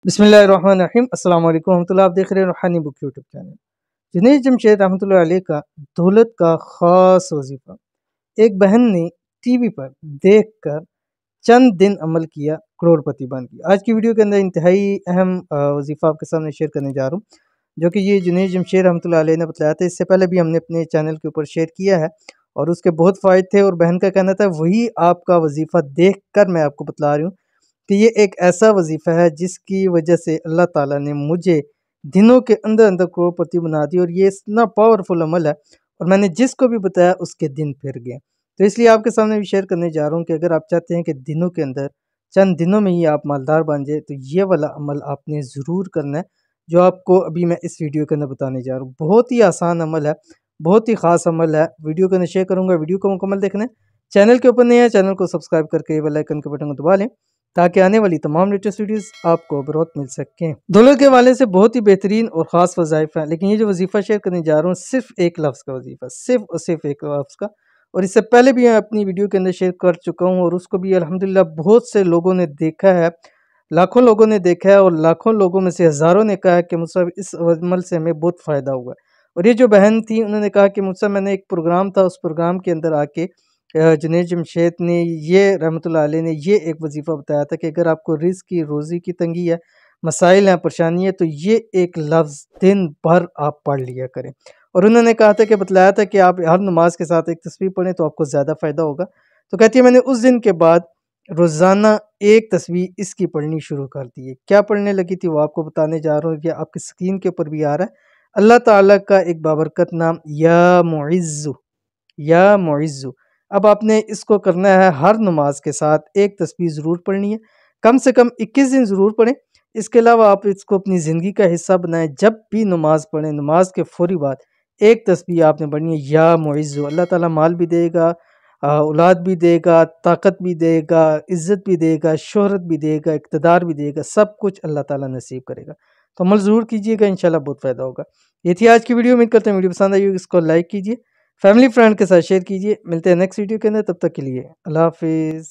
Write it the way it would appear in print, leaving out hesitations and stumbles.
बिस्मिल्लाहिर्रहमानिर्रहीम अस्सलाम वालेकुम रहमतुल्लाह। आप देख रहे हैं रूहानी book YouTube channel. Junaid Jamshed रहमतुल्लाह अलैह का दौलत का ख़ास वजीफ़ा एक बहन ने टीवी पर देखकर चंद दिन अमल किया, करोड़पति बन गई। आज की वीडियो के अंदर इंतहाई अहम वजीफ़ा आपके सामने शेयर करने जा रहा हूँ, जो कि ये जुनैद जमशेद रहमतुल्लाह अलैह ने बताया था। इससे पहले भी हमने अपने चैनल के ऊपर शेयर किया है और उसके बहुत फ़ायदे थे। और बहन का कहना था वही आपका वजीफ़ा देख कर मैं आपको बतला रही हूँ कि ये एक ऐसा वजीफ़ा है जिसकी वजह से अल्लाह ताला ने मुझे दिनों के अंदर अंदर करोड़पति बना दी। और ये इतना पावरफुल अमल है और मैंने जिसको भी बताया उसके दिन फिर गए। तो इसलिए आपके सामने भी शेयर करने जा रहा हूँ कि अगर आप चाहते हैं कि दिनों के अंदर चंद दिनों में ही आप मालदार बन जाए तो ये वाला अमल आपने ज़रूर करना है, जो आपको अभी मैं इस वीडियो के अंदर बताने जा रहा हूँ। बहुत ही आसान अमल है, बहुत ही ख़ास अमल है। वीडियो के अंदर शेयर करूँगा, वीडियो को मुकम्मल देखना है। चैनल के ऊपर नहीं है, चैनल को सब्सक्राइब करके बेल आइकन के बटन को दबा लें ताकि आने वाली तमाम लेटेस्ट वीडियोस आपको बरोत मिल सकें। दौलत के हवाले से बहुत ही बेहतरीन और ख़ास वज़ाइफ़ हैं, लेकिन ये जो वजीफ़ा शेयर करने जा रहा हूँ सिर्फ एक लफ्ज़ का वजीफ़ा, सिर्फ और सिर्फ एक लफ्ज़ का। और इससे पहले भी मैं अपनी वीडियो के अंदर शेयर कर चुका हूँ और उसको भी अल्हम्दुलिल्लाह बहुत से लोगों ने देखा है, लाखों लोगों ने देखा है और लाखों लोगों में से हज़ारों ने कहा है कि मुझसे इस अमल से हमें बहुत फ़ायदा हुआ है। और ये जो बहन थी उन्होंने कहा कि मुझसे मैंने एक प्रोग्राम था, उस प्रोग्राम के अंदर आके जुनैद जमशेद ने ये रहमतुल्लाह अलैह ने ये एक वजीफ़ा बताया था कि अगर आपको रिज़्क़ की, रोज़ी की तंगी है, मसाइल हैं, परेशानी है, तो ये एक लफ्ज़ दिन भर आप पढ़ लिया करें। और उन्होंने कहा था कि बतलाया था कि आप हर नमाज के साथ एक तस्बीह पढ़ें तो आपको ज़्यादा फ़ायदा होगा। तो कहती है मैंने उस दिन के बाद रोज़ाना एक तस्बीह इसकी पढ़नी शुरू कर दी है। क्या पढ़ने लगी थी वो आपको बताने जा रहा हूँ, कि आपकी स्क्रीन के ऊपर भी आ रहा है। अल्लाह ताला का एक बाबरकत नाम या मुइज़्ज़ु, या मुइज़्ज़ु। अब आपने इसको करना है, हर नमाज के साथ एक तस्बीह ज़रूर पढ़नी है, कम से कम 21 दिन ज़रूर पढ़ें। इसके अलावा आप इसको अपनी ज़िंदगी का हिस्सा बनाएं। जब भी नमाज पढ़ें, नमाज के फ़ौरी बाद एक तस्बीह आपने पढ़नी है, या मुइज़्ज़ु। अल्लाह ताला माल भी देगा, औलाद भी देगा, ताकत भी देगा, इज़्ज़त भी देगा, शोहरत भी देगा, इक़्तिदार भी देगा, सब कुछ अल्लाह ताला नसीब करेगा। तो अमल ज़रूर कीजिएगा, इंशाल्लाह बहुत फ़ायदा होगा। ये थी आज की वीडियो। उम्मीद करते हैं वीडियो पसंद आई होगी, इसको लाइक कीजिए, फैमिली फ्रेंड के साथ शेयर कीजिए। मिलते हैं नेक्स्ट वीडियो के अंदर, तब तक के लिए अल्लाह हाफ़िज़।